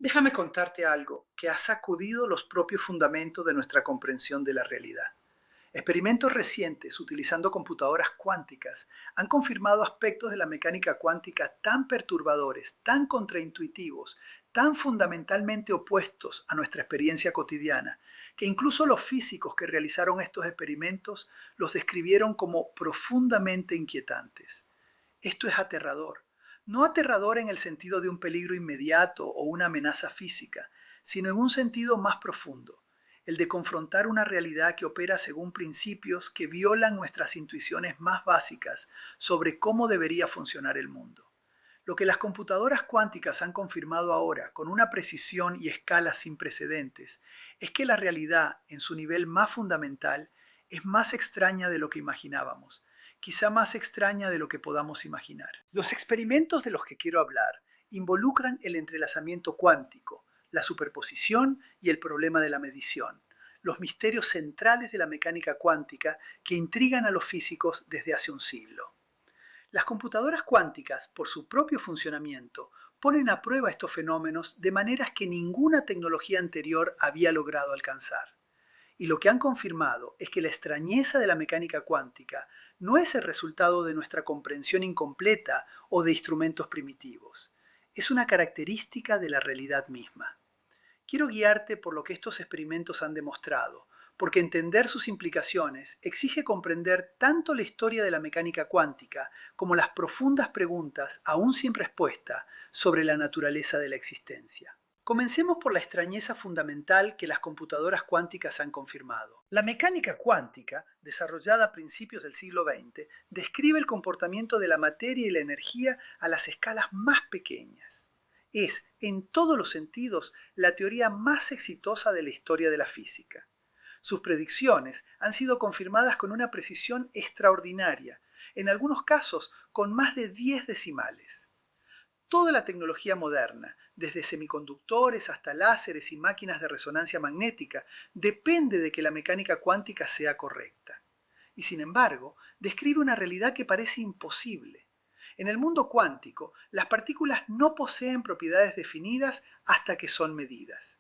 Déjame contarte algo que ha sacudido los propios fundamentos de nuestra comprensión de la realidad. Experimentos recientes utilizando computadoras cuánticas han confirmado aspectos de la mecánica cuántica tan perturbadores, tan contraintuitivos, tan fundamentalmente opuestos a nuestra experiencia cotidiana, que incluso los físicos que realizaron estos experimentos los describieron como profundamente inquietantes. Esto es aterrador. No aterrador en el sentido de un peligro inmediato o una amenaza física, sino en un sentido más profundo, el de confrontar una realidad que opera según principios que violan nuestras intuiciones más básicas sobre cómo debería funcionar el mundo. Lo que las computadoras cuánticas han confirmado ahora con una precisión y escala sin precedentes es que la realidad, en su nivel más fundamental, es más extraña de lo que imaginábamos, quizá más extraña de lo que podamos imaginar. Los experimentos de los que quiero hablar involucran el entrelazamiento cuántico, la superposición y el problema de la medición, los misterios centrales de la mecánica cuántica que intrigan a los físicos desde hace un siglo. Las computadoras cuánticas, por su propio funcionamiento, ponen a prueba estos fenómenos de maneras que ninguna tecnología anterior había logrado alcanzar. Y lo que han confirmado es que la extrañeza de la mecánica cuántica no es el resultado de nuestra comprensión incompleta o de instrumentos primitivos. Es una característica de la realidad misma. Quiero guiarte por lo que estos experimentos han demostrado, porque entender sus implicaciones exige comprender tanto la historia de la mecánica cuántica como las profundas preguntas, aún sin respuesta, sobre la naturaleza de la existencia. Comencemos por la extrañeza fundamental que las computadoras cuánticas han confirmado. La mecánica cuántica, desarrollada a principios del siglo XX, describe el comportamiento de la materia y la energía a las escalas más pequeñas. Es, en todos los sentidos, la teoría más exitosa de la historia de la física. Sus predicciones han sido confirmadas con una precisión extraordinaria, en algunos casos con más de 10 decimales. Toda la tecnología moderna, desde semiconductores hasta láseres y máquinas de resonancia magnética, depende de que la mecánica cuántica sea correcta. Y sin embargo, describe una realidad que parece imposible. En el mundo cuántico, las partículas no poseen propiedades definidas hasta que son medidas.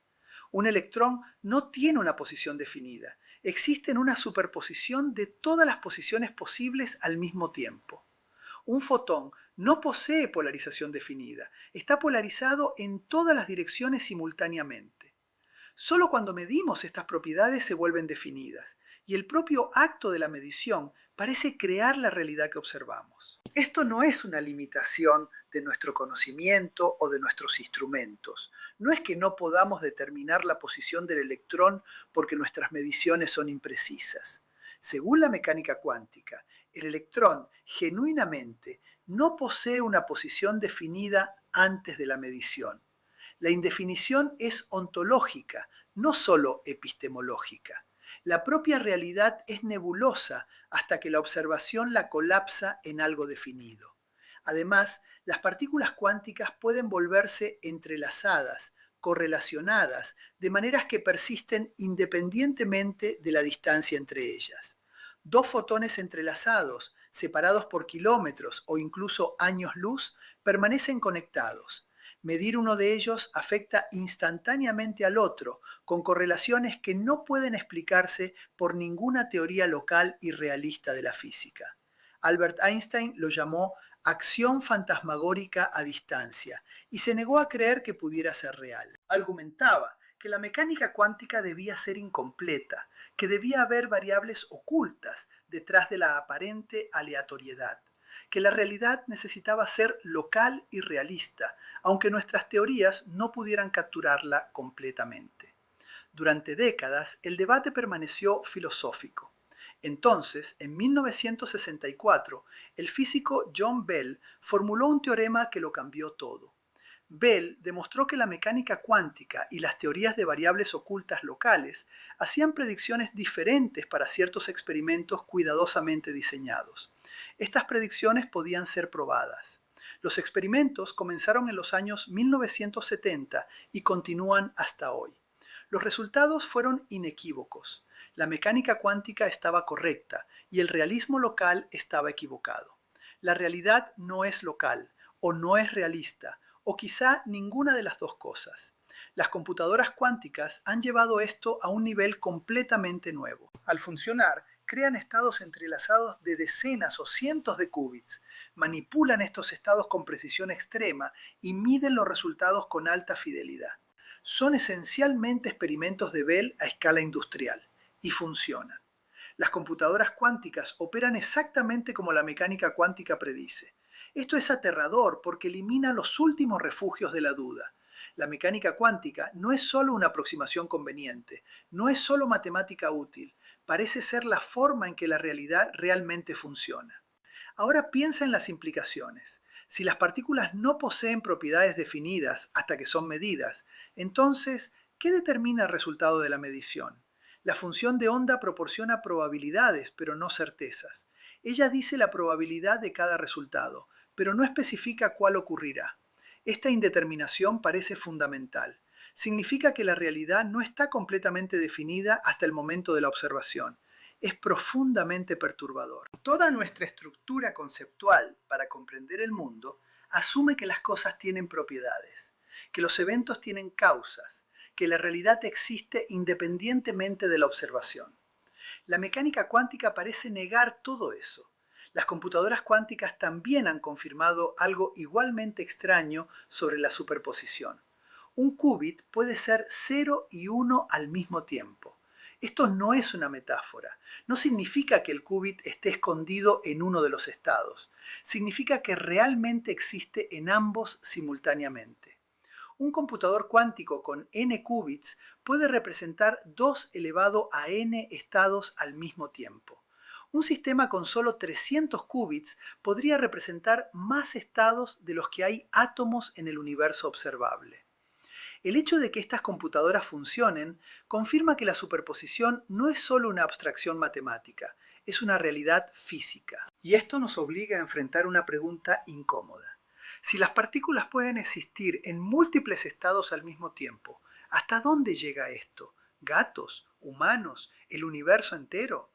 Un electrón no tiene una posición definida. Existe una superposición de todas las posiciones posibles al mismo tiempo. Un fotón no posee polarización definida, está polarizado en todas las direcciones simultáneamente. Solo cuando medimos estas propiedades se vuelven definidas, y el propio acto de la medición parece crear la realidad que observamos. Esto no es una limitación de nuestro conocimiento o de nuestros instrumentos. No es que no podamos determinar la posición del electrón porque nuestras mediciones son imprecisas. Según la mecánica cuántica, el electrón genuinamente no posee una posición definida antes de la medición. La indefinición es ontológica, no solo epistemológica. La propia realidad es nebulosa hasta que la observación la colapsa en algo definido. Además, las partículas cuánticas pueden volverse entrelazadas, correlacionadas, de maneras que persisten independientemente de la distancia entre ellas. Dos fotones entrelazados, separados por kilómetros o incluso años luz, permanecen conectados. Medir uno de ellos afecta instantáneamente al otro, con correlaciones que no pueden explicarse por ninguna teoría local y realista de la física. Albert Einstein lo llamó acción fantasmagórica a distancia y se negó a creer que pudiera ser real. Argumentaba que la mecánica cuántica debía ser incompleta, que debía haber variables ocultas detrás de la aparente aleatoriedad, que la realidad necesitaba ser local y realista, aunque nuestras teorías no pudieran capturarla completamente. Durante décadas, el debate permaneció filosófico. Entonces, en 1964, el físico John Bell formuló un teorema que lo cambió todo. Bell demostró que la mecánica cuántica y las teorías de variables ocultas locales hacían predicciones diferentes para ciertos experimentos cuidadosamente diseñados. Estas predicciones podían ser probadas. Los experimentos comenzaron en los años 1970 y continúan hasta hoy. Los resultados fueron inequívocos. La mecánica cuántica estaba correcta y el realismo local estaba equivocado. La realidad no es local o no es realista, o quizá ninguna de las dos cosas. Las computadoras cuánticas han llevado esto a un nivel completamente nuevo. Al funcionar, crean estados entrelazados de decenas o cientos de qubits, manipulan estos estados con precisión extrema y miden los resultados con alta fidelidad. Son esencialmente experimentos de Bell a escala industrial y funcionan. Las computadoras cuánticas operan exactamente como la mecánica cuántica predice. Esto es aterrador porque elimina los últimos refugios de la duda. La mecánica cuántica no es solo una aproximación conveniente, no es solo matemática útil, parece ser la forma en que la realidad realmente funciona. Ahora piensa en las implicaciones. Si las partículas no poseen propiedades definidas hasta que son medidas, entonces, ¿qué determina el resultado de la medición? La función de onda proporciona probabilidades, pero no certezas. Ella dice la probabilidad de cada resultado, pero no especifica cuál ocurrirá. Esta indeterminación parece fundamental. Significa que la realidad no está completamente definida hasta el momento de la observación. Es profundamente perturbador. Toda nuestra estructura conceptual para comprender el mundo asume que las cosas tienen propiedades, que los eventos tienen causas, que la realidad existe independientemente de la observación. La mecánica cuántica parece negar todo eso. Las computadoras cuánticas también han confirmado algo igualmente extraño sobre la superposición. Un qubit puede ser 0 y 1 al mismo tiempo. Esto no es una metáfora. No significa que el qubit esté escondido en uno de los estados. Significa que realmente existe en ambos simultáneamente. Un computador cuántico con n qubits puede representar 2 elevado a n estados al mismo tiempo. Un sistema con solo 300 qubits podría representar más estados de los que hay átomos en el universo observable. El hecho de que estas computadoras funcionen confirma que la superposición no es solo una abstracción matemática, es una realidad física. Y esto nos obliga a enfrentar una pregunta incómoda. Si las partículas pueden existir en múltiples estados al mismo tiempo, ¿hasta dónde llega esto? ¿Gatos? ¿Humanos? ¿El universo entero?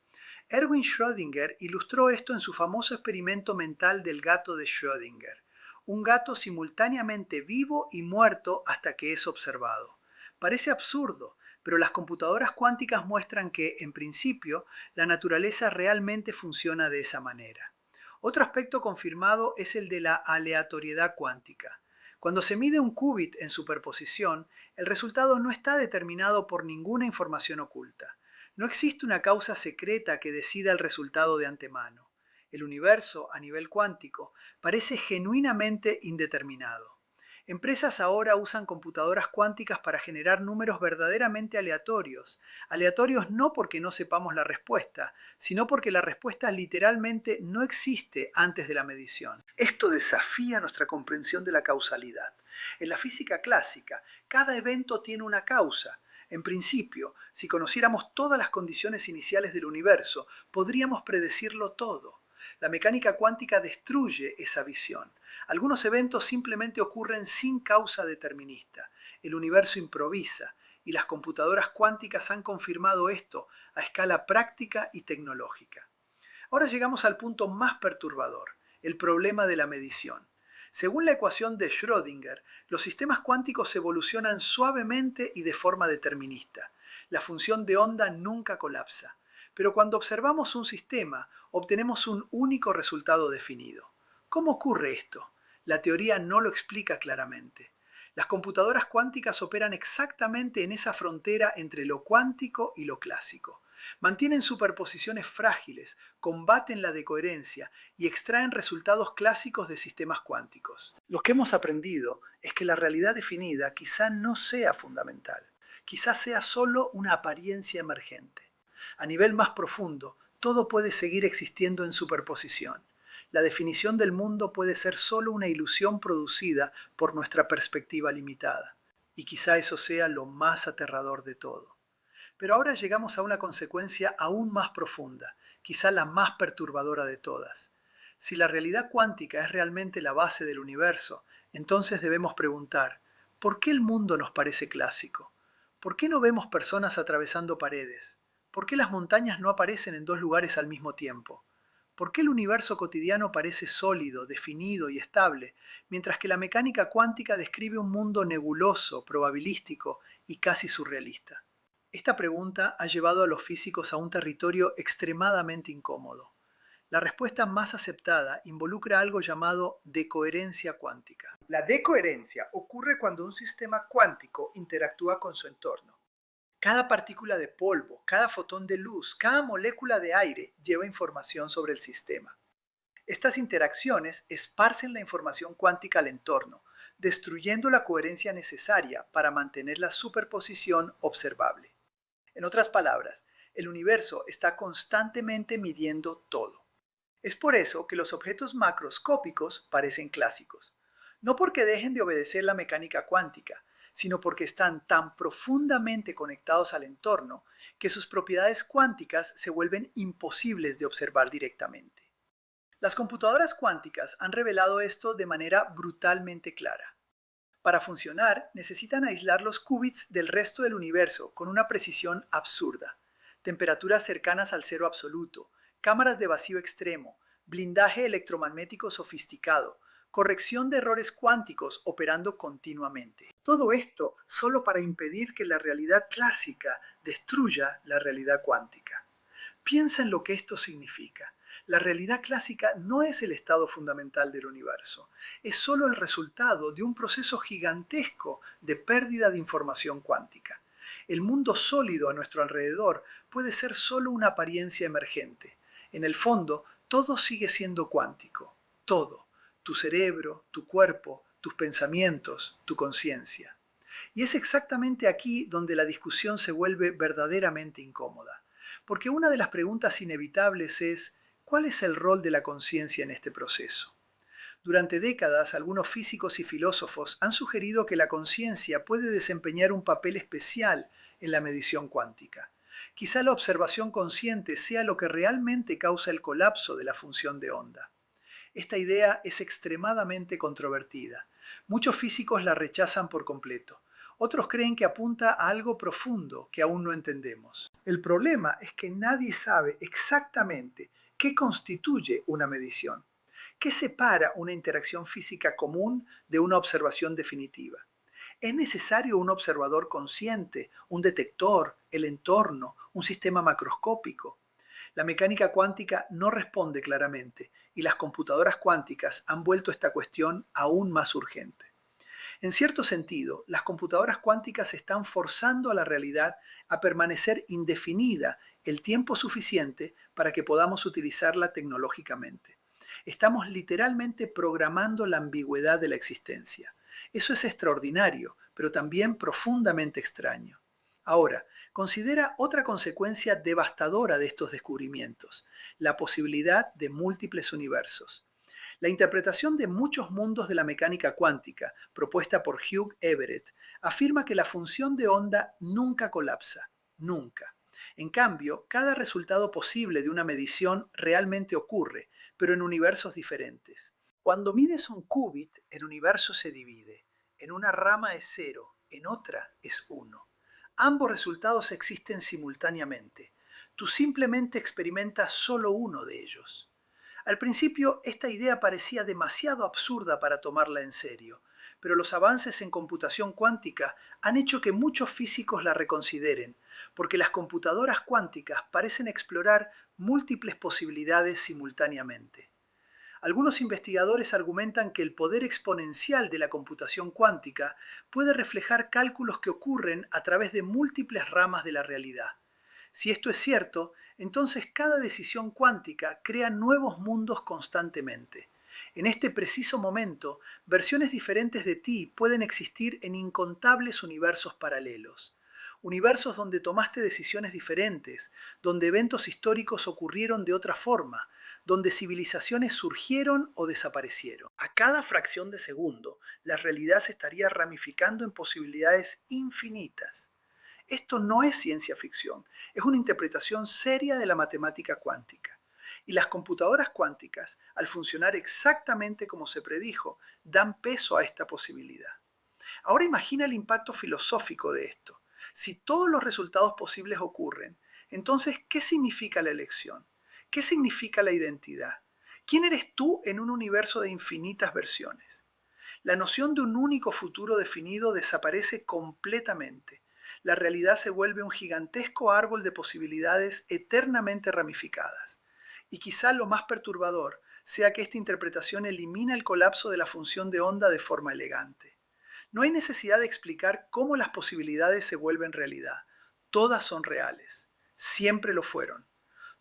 Erwin Schrödinger ilustró esto en su famoso experimento mental del gato de Schrödinger. Un gato simultáneamente vivo y muerto hasta que es observado. Parece absurdo, pero las computadoras cuánticas muestran que, en principio, la naturaleza realmente funciona de esa manera. Otro aspecto confirmado es el de la aleatoriedad cuántica. Cuando se mide un qubit en superposición, el resultado no está determinado por ninguna información oculta. No existe una causa secreta que decida el resultado de antemano. El universo, a nivel cuántico, parece genuinamente indeterminado. Empresas ahora usan computadoras cuánticas para generar números verdaderamente aleatorios. Aleatorios no porque no sepamos la respuesta, sino porque la respuesta literalmente no existe antes de la medición. Esto desafía nuestra comprensión de la causalidad. En la física clásica, cada evento tiene una causa. En principio, si conociéramos todas las condiciones iniciales del universo, podríamos predecirlo todo. La mecánica cuántica destruye esa visión. Algunos eventos simplemente ocurren sin causa determinista. El universo improvisa, y las computadoras cuánticas han confirmado esto a escala práctica y tecnológica. Ahora llegamos al punto más perturbador, el problema de la medición. Según la ecuación de Schrödinger, los sistemas cuánticos evolucionan suavemente y de forma determinista. La función de onda nunca colapsa. Pero cuando observamos un sistema, obtenemos un único resultado definido. ¿Cómo ocurre esto? La teoría no lo explica claramente. Las computadoras cuánticas operan exactamente en esa frontera entre lo cuántico y lo clásico. Mantienen superposiciones frágiles, combaten la decoherencia y extraen resultados clásicos de sistemas cuánticos. Lo que hemos aprendido es que la realidad definida quizá no sea fundamental, quizá sea solo una apariencia emergente. A nivel más profundo, todo puede seguir existiendo en superposición. La definición del mundo puede ser solo una ilusión producida por nuestra perspectiva limitada. Y quizá eso sea lo más aterrador de todo. Pero ahora llegamos a una consecuencia aún más profunda, quizá la más perturbadora de todas. Si la realidad cuántica es realmente la base del universo, entonces debemos preguntar, ¿por qué el mundo nos parece clásico? ¿Por qué no vemos personas atravesando paredes? ¿Por qué las montañas no aparecen en dos lugares al mismo tiempo? ¿Por qué el universo cotidiano parece sólido, definido y estable, mientras que la mecánica cuántica describe un mundo nebuloso, probabilístico y casi surrealista? Esta pregunta ha llevado a los físicos a un territorio extremadamente incómodo. La respuesta más aceptada involucra algo llamado decoherencia cuántica. La decoherencia ocurre cuando un sistema cuántico interactúa con su entorno. Cada partícula de polvo, cada fotón de luz, cada molécula de aire lleva información sobre el sistema. Estas interacciones esparcen la información cuántica al entorno, destruyendo la coherencia necesaria para mantener la superposición observable. En otras palabras, el universo está constantemente midiendo todo. Es por eso que los objetos macroscópicos parecen clásicos. No porque dejen de obedecer la mecánica cuántica, sino porque están tan profundamente conectados al entorno que sus propiedades cuánticas se vuelven imposibles de observar directamente. Las computadoras cuánticas han revelado esto de manera brutalmente clara. Para funcionar, necesitan aislar los qubits del resto del universo con una precisión absurda, temperaturas cercanas al cero absoluto, cámaras de vacío extremo, blindaje electromagnético sofisticado, corrección de errores cuánticos operando continuamente. Todo esto solo para impedir que la realidad clásica destruya la realidad cuántica. Piensa en lo que esto significa. La realidad clásica no es el estado fundamental del universo, es solo el resultado de un proceso gigantesco de pérdida de información cuántica. El mundo sólido a nuestro alrededor puede ser solo una apariencia emergente. En el fondo, todo sigue siendo cuántico. Todo. Tu cerebro, tu cuerpo, tus pensamientos, tu conciencia. Y es exactamente aquí donde la discusión se vuelve verdaderamente incómoda. Porque una de las preguntas inevitables es, ¿cuál es el rol de la conciencia en este proceso? Durante décadas, algunos físicos y filósofos han sugerido que la conciencia puede desempeñar un papel especial en la medición cuántica. Quizá la observación consciente sea lo que realmente causa el colapso de la función de onda. Esta idea es extremadamente controvertida. Muchos físicos la rechazan por completo. Otros creen que apunta a algo profundo que aún no entendemos. El problema es que nadie sabe exactamente qué constituye una medición. ¿Qué separa una interacción física común de una observación definitiva? ¿Es necesario un observador consciente, un detector, el entorno, un sistema macroscópico? La mecánica cuántica no responde claramente y las computadoras cuánticas han vuelto esta cuestión aún más urgente. En cierto sentido, las computadoras cuánticas están forzando a la realidad a permanecer indefinida el tiempo suficiente para que podamos utilizarla tecnológicamente. Estamos literalmente programando la ambigüedad de la existencia. Eso es extraordinario, pero también profundamente extraño. Ahora, considera otra consecuencia devastadora de estos descubrimientos, la posibilidad de múltiples universos. La interpretación de muchos mundos de la mecánica cuántica, propuesta por Hugh Everett, afirma que la función de onda nunca colapsa, nunca. En cambio, cada resultado posible de una medición realmente ocurre, pero en universos diferentes. Cuando mides un qubit, el universo se divide. En una rama es cero, en otra es uno. Ambos resultados existen simultáneamente. Tú simplemente experimentas solo uno de ellos. Al principio, esta idea parecía demasiado absurda para tomarla en serio, pero los avances en computación cuántica han hecho que muchos físicos la reconsideren, porque las computadoras cuánticas parecen explorar múltiples posibilidades simultáneamente. Algunos investigadores argumentan que el poder exponencial de la computación cuántica puede reflejar cálculos que ocurren a través de múltiples ramas de la realidad. Si esto es cierto, entonces cada decisión cuántica crea nuevos mundos constantemente. En este preciso momento, versiones diferentes de ti pueden existir en incontables universos paralelos. Universos donde tomaste decisiones diferentes, donde eventos históricos ocurrieron de otra forma, donde civilizaciones surgieron o desaparecieron. A cada fracción de segundo, la realidad se estaría ramificando en posibilidades infinitas. Esto no es ciencia ficción, es una interpretación seria de la matemática cuántica. Y las computadoras cuánticas, al funcionar exactamente como se predijo, dan peso a esta posibilidad. Ahora imagina el impacto filosófico de esto. Si todos los resultados posibles ocurren, entonces, ¿qué significa la elección? ¿Qué significa la identidad? ¿Quién eres tú en un universo de infinitas versiones? La noción de un único futuro definido desaparece completamente. La realidad se vuelve un gigantesco árbol de posibilidades eternamente ramificadas. Y quizá lo más perturbador sea que esta interpretación elimina el colapso de la función de onda de forma elegante. No hay necesidad de explicar cómo las posibilidades se vuelven realidad. Todas son reales. Siempre lo fueron.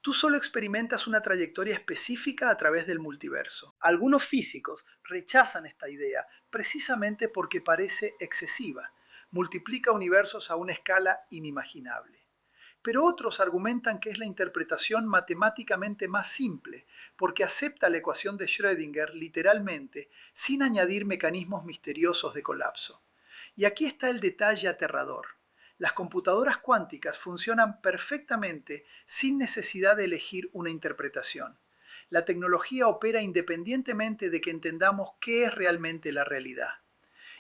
Tú solo experimentas una trayectoria específica a través del multiverso. Algunos físicos rechazan esta idea precisamente porque parece excesiva. Multiplica universos a una escala inimaginable. Pero otros argumentan que es la interpretación matemáticamente más simple, porque acepta la ecuación de Schrödinger literalmente, sin añadir mecanismos misteriosos de colapso. Y aquí está el detalle aterrador. Las computadoras cuánticas funcionan perfectamente sin necesidad de elegir una interpretación. La tecnología opera independientemente de que entendamos qué es realmente la realidad.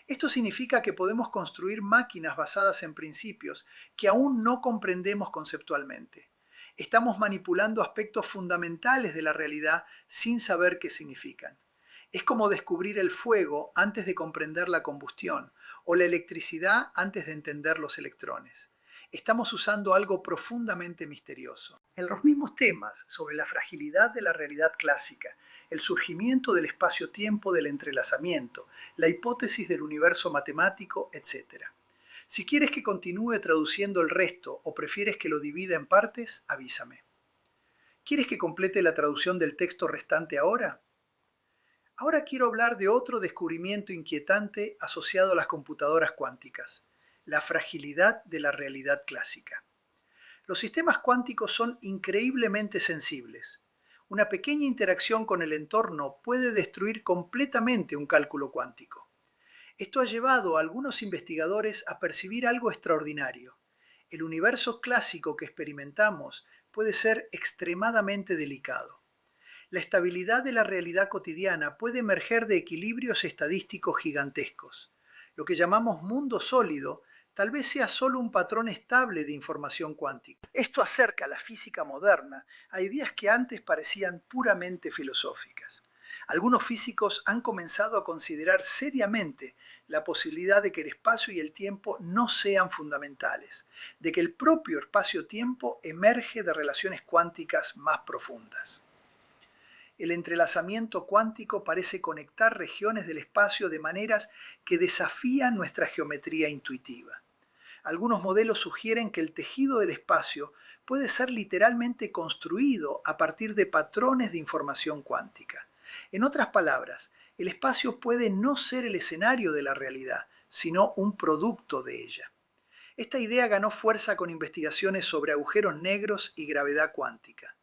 Esto significa que podemos construir máquinas basadas en principios que aún no comprendemos conceptualmente. Estamos manipulando aspectos fundamentales de la realidad sin saber qué significan. Es como descubrir el fuego antes de comprender la combustión, o la electricidad antes de entender los electrones. Estamos usando algo profundamente misterioso. En los mismos temas sobre la fragilidad de la realidad clásica, el surgimiento del espacio-tiempo del entrelazamiento, la hipótesis del universo matemático, etc. Si quieres que continúe traduciendo el resto o prefieres que lo divida en partes, avísame. ¿Quieres que complete la traducción del texto restante ahora? Ahora quiero hablar de otro descubrimiento inquietante asociado a las computadoras cuánticas, la fragilidad de la realidad clásica. Los sistemas cuánticos son increíblemente sensibles. Una pequeña interacción con el entorno puede destruir completamente un cálculo cuántico. Esto ha llevado a algunos investigadores a percibir algo extraordinario. El universo clásico que experimentamos puede ser extremadamente delicado. La estabilidad de la realidad cotidiana puede emerger de equilibrios estadísticos gigantescos. Lo que llamamos mundo sólido tal vez sea solo un patrón estable de información cuántica. Esto acerca la física moderna a ideas que antes parecían puramente filosóficas. Algunos físicos han comenzado a considerar seriamente la posibilidad de que el espacio y el tiempo no sean fundamentales, de que el propio espacio-tiempo emerge de relaciones cuánticas más profundas. El entrelazamiento cuántico parece conectar regiones del espacio de maneras que desafían nuestra geometría intuitiva. Algunos modelos sugieren que el tejido del espacio puede ser literalmente construido a partir de patrones de información cuántica. En otras palabras, el espacio puede no ser el escenario de la realidad, sino un producto de ella. Esta idea ganó fuerza con investigaciones sobre agujeros negros y gravedad cuántica.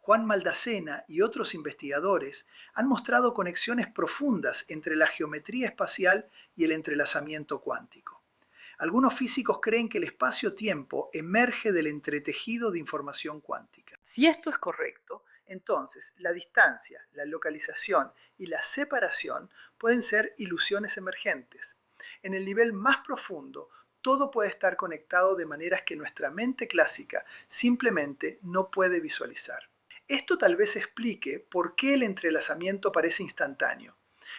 Juan Maldacena y otros investigadores han mostrado conexiones profundas entre la geometría espacial y el entrelazamiento cuántico. Algunos físicos creen que el espacio-tiempo emerge del entretejido de información cuántica. Si esto es correcto, entonces la distancia, la localización y la separación pueden ser ilusiones emergentes. En el nivel más profundo, todo puede estar conectado de maneras que nuestra mente clásica simplemente no puede visualizar. Esto tal vez explique por qué el entrelazamiento parece instantáneo.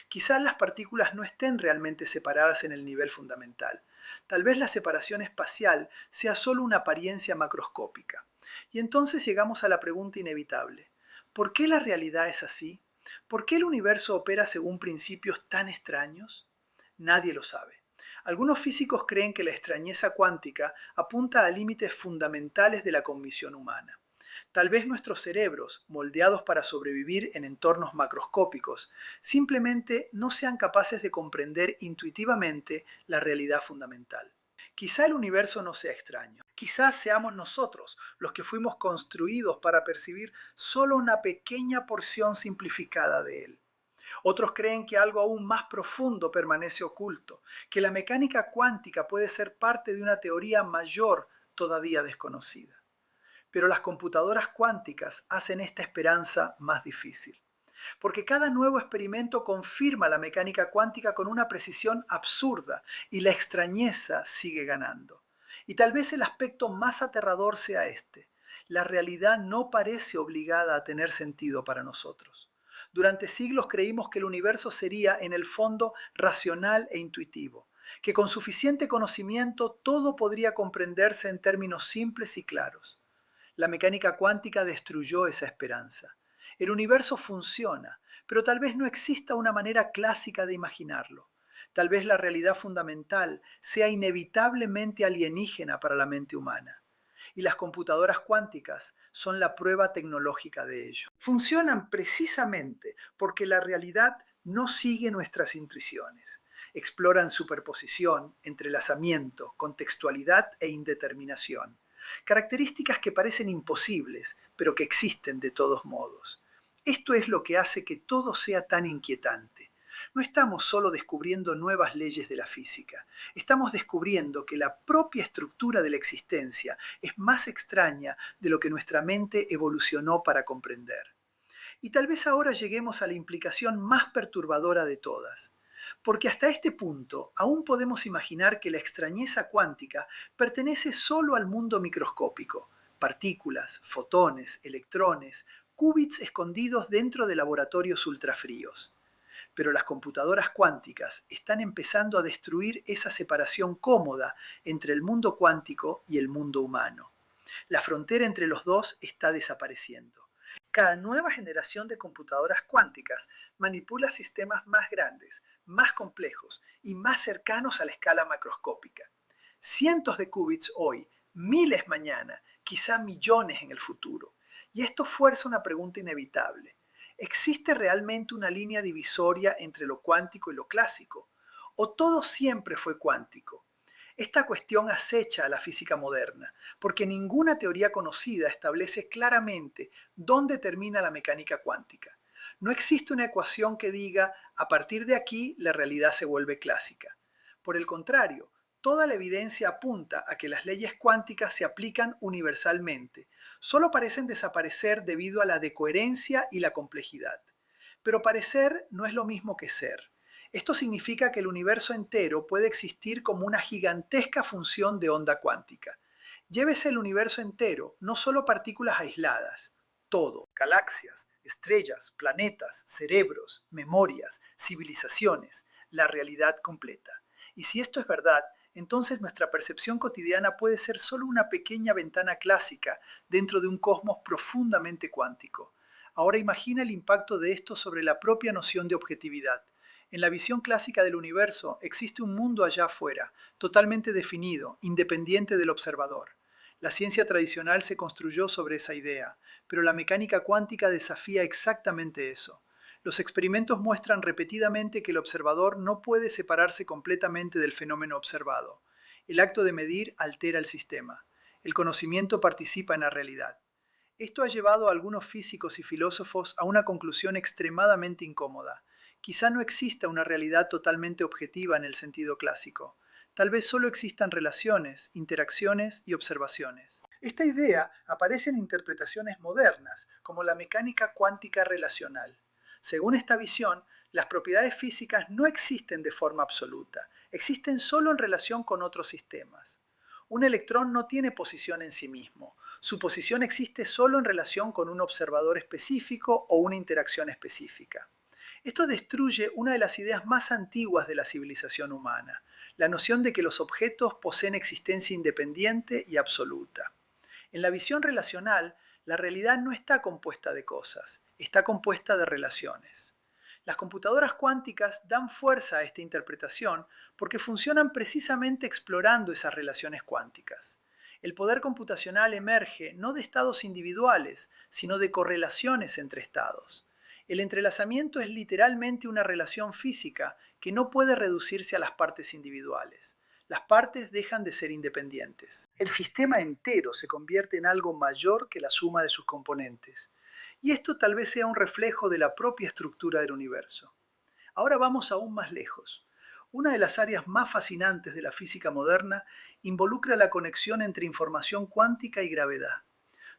Quizás las partículas no estén realmente separadas en el nivel fundamental. Tal vez la separación espacial sea solo una apariencia macroscópica. Y entonces llegamos a la pregunta inevitable. ¿Por qué la realidad es así? ¿Por qué el universo opera según principios tan extraños? Nadie lo sabe. Algunos físicos creen que la extrañeza cuántica apunta a límites fundamentales de la cognición humana. Tal vez nuestros cerebros, moldeados para sobrevivir en entornos macroscópicos, simplemente no sean capaces de comprender intuitivamente la realidad fundamental. Quizá el universo no sea extraño. Quizás seamos nosotros los que fuimos construidos para percibir solo una pequeña porción simplificada de él. Otros creen que algo aún más profundo permanece oculto, que la mecánica cuántica puede ser parte de una teoría mayor todavía desconocida. Pero las computadoras cuánticas hacen esta esperanza más difícil, porque cada nuevo experimento confirma la mecánica cuántica con una precisión absurda y la extrañeza sigue ganando. Y tal vez el aspecto más aterrador sea este. La realidad no parece obligada a tener sentido para nosotros. Durante siglos creímos que el universo sería, en el fondo, racional e intuitivo, que con suficiente conocimiento todo podría comprenderse en términos simples y claros. La mecánica cuántica destruyó esa esperanza. El universo funciona, pero tal vez no exista una manera clásica de imaginarlo. Tal vez la realidad fundamental sea inevitablemente alienígena para la mente humana. Y las computadoras cuánticas son la prueba tecnológica de ello. Funcionan precisamente porque la realidad no sigue nuestras intuiciones. Exploran superposición, entrelazamiento, contextualidad e indeterminación. Características que parecen imposibles, pero que existen de todos modos. Esto es lo que hace que todo sea tan inquietante. No estamos solo descubriendo nuevas leyes de la física, estamos descubriendo que la propia estructura de la existencia es más extraña de lo que nuestra mente evolucionó para comprender. Y tal vez ahora lleguemos a la implicación más perturbadora de todas. Porque hasta este punto aún podemos imaginar que la extrañeza cuántica pertenece solo al mundo microscópico, partículas, fotones, electrones, qubits escondidos dentro de laboratorios ultrafríos. Pero las computadoras cuánticas están empezando a destruir esa separación cómoda entre el mundo cuántico y el mundo humano. La frontera entre los dos está desapareciendo. Cada nueva generación de computadoras cuánticas manipula sistemas más grandes, más complejos y más cercanos a la escala macroscópica. Cientos de qubits hoy, miles mañana, quizá millones en el futuro. Y esto fuerza una pregunta inevitable. ¿Existe realmente una línea divisoria entre lo cuántico y lo clásico? ¿O todo siempre fue cuántico? Esta cuestión acecha a la física moderna, porque ninguna teoría conocida establece claramente dónde termina la mecánica cuántica. No existe una ecuación que diga, a partir de aquí la realidad se vuelve clásica. Por el contrario, toda la evidencia apunta a que las leyes cuánticas se aplican universalmente, solo parecen desaparecer debido a la decoherencia y la complejidad. Pero parecer no es lo mismo que ser. Esto significa que el universo entero puede existir como una gigantesca función de onda cuántica. Llévese el universo entero, no solo partículas aisladas, todo, galaxias, estrellas, planetas, cerebros, memorias, civilizaciones, la realidad completa. Y si esto es verdad, entonces nuestra percepción cotidiana puede ser solo una pequeña ventana clásica dentro de un cosmos profundamente cuántico. Ahora imagina el impacto de esto sobre la propia noción de objetividad. En la visión clásica del universo existe un mundo allá afuera, totalmente definido, independiente del observador. La ciencia tradicional se construyó sobre esa idea, pero la mecánica cuántica desafía exactamente eso. Los experimentos muestran repetidamente que el observador no puede separarse completamente del fenómeno observado. El acto de medir altera el sistema. El conocimiento participa en la realidad. Esto ha llevado a algunos físicos y filósofos a una conclusión extremadamente incómoda. Quizá no exista una realidad totalmente objetiva en el sentido clásico. Tal vez solo existan relaciones, interacciones y observaciones. Esta idea aparece en interpretaciones modernas, como la mecánica cuántica relacional. Según esta visión, las propiedades físicas no existen de forma absoluta, existen solo en relación con otros sistemas. Un electrón no tiene posición en sí mismo. Su posición existe solo en relación con un observador específico o una interacción específica. Esto destruye una de las ideas más antiguas de la civilización humana, la noción de que los objetos poseen existencia independiente y absoluta. En la visión relacional, la realidad no está compuesta de cosas, está compuesta de relaciones. Las computadoras cuánticas dan fuerza a esta interpretación porque funcionan precisamente explorando esas relaciones cuánticas. El poder computacional emerge no de estados individuales, sino de correlaciones entre estados. El entrelazamiento es literalmente una relación física que no puede reducirse a las partes individuales. Las partes dejan de ser independientes. El sistema entero se convierte en algo mayor que la suma de sus componentes. Y esto tal vez sea un reflejo de la propia estructura del universo. Ahora vamos aún más lejos. Una de las áreas más fascinantes de la física moderna involucra la conexión entre información cuántica y gravedad.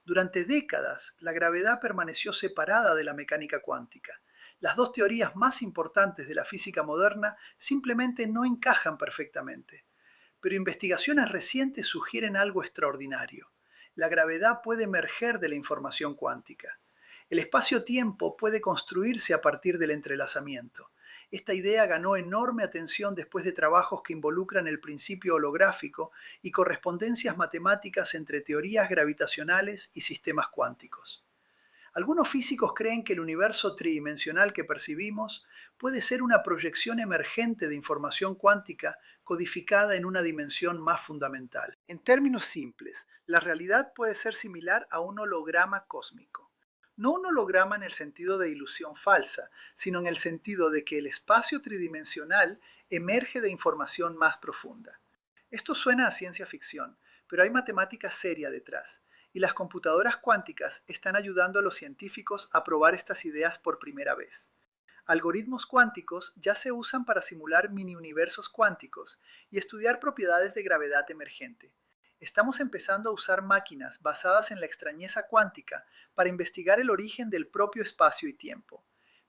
Durante décadas, la gravedad permaneció separada de la mecánica cuántica. Las dos teorías más importantes de la física moderna simplemente no encajan perfectamente. Pero investigaciones recientes sugieren algo extraordinario. La gravedad puede emerger de la información cuántica. El espacio-tiempo puede construirse a partir del entrelazamiento. Esta idea ganó enorme atención después de trabajos que involucran el principio holográfico y correspondencias matemáticas entre teorías gravitacionales y sistemas cuánticos. Algunos físicos creen que el universo tridimensional que percibimos puede ser una proyección emergente de información cuántica codificada en una dimensión más fundamental. En términos simples, la realidad puede ser similar a un holograma cósmico. No un holograma en el sentido de ilusión falsa, sino en el sentido de que el espacio tridimensional emerge de información más profunda. Esto suena a ciencia ficción, pero hay matemática seria detrás, y las computadoras cuánticas están ayudando a los científicos a probar estas ideas por primera vez. Algoritmos cuánticos ya se usan para simular mini-universos cuánticos y estudiar propiedades de gravedad emergente. Estamos empezando a usar máquinas basadas en la extrañeza cuántica para investigar el origen del propio espacio y tiempo.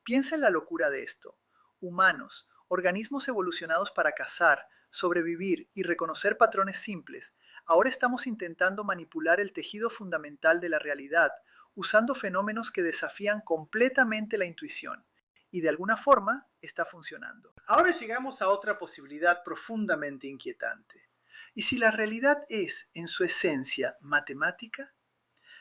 Piensa en la locura de esto. Humanos, organismos evolucionados para cazar, sobrevivir y reconocer patrones simples, ahora estamos intentando manipular el tejido fundamental de la realidad usando fenómenos que desafían completamente la intuición. Y de alguna forma está funcionando. Ahora llegamos a otra posibilidad profundamente inquietante. ¿Y si la realidad es, en su esencia, matemática?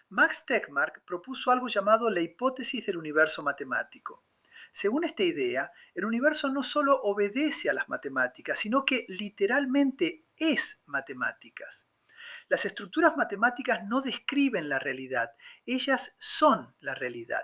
Max Tegmark propuso algo llamado la hipótesis del universo matemático. Según esta idea, el universo no solo obedece a las matemáticas, sino que literalmente es matemáticas. Las estructuras matemáticas no describen la realidad, ellas son la realidad.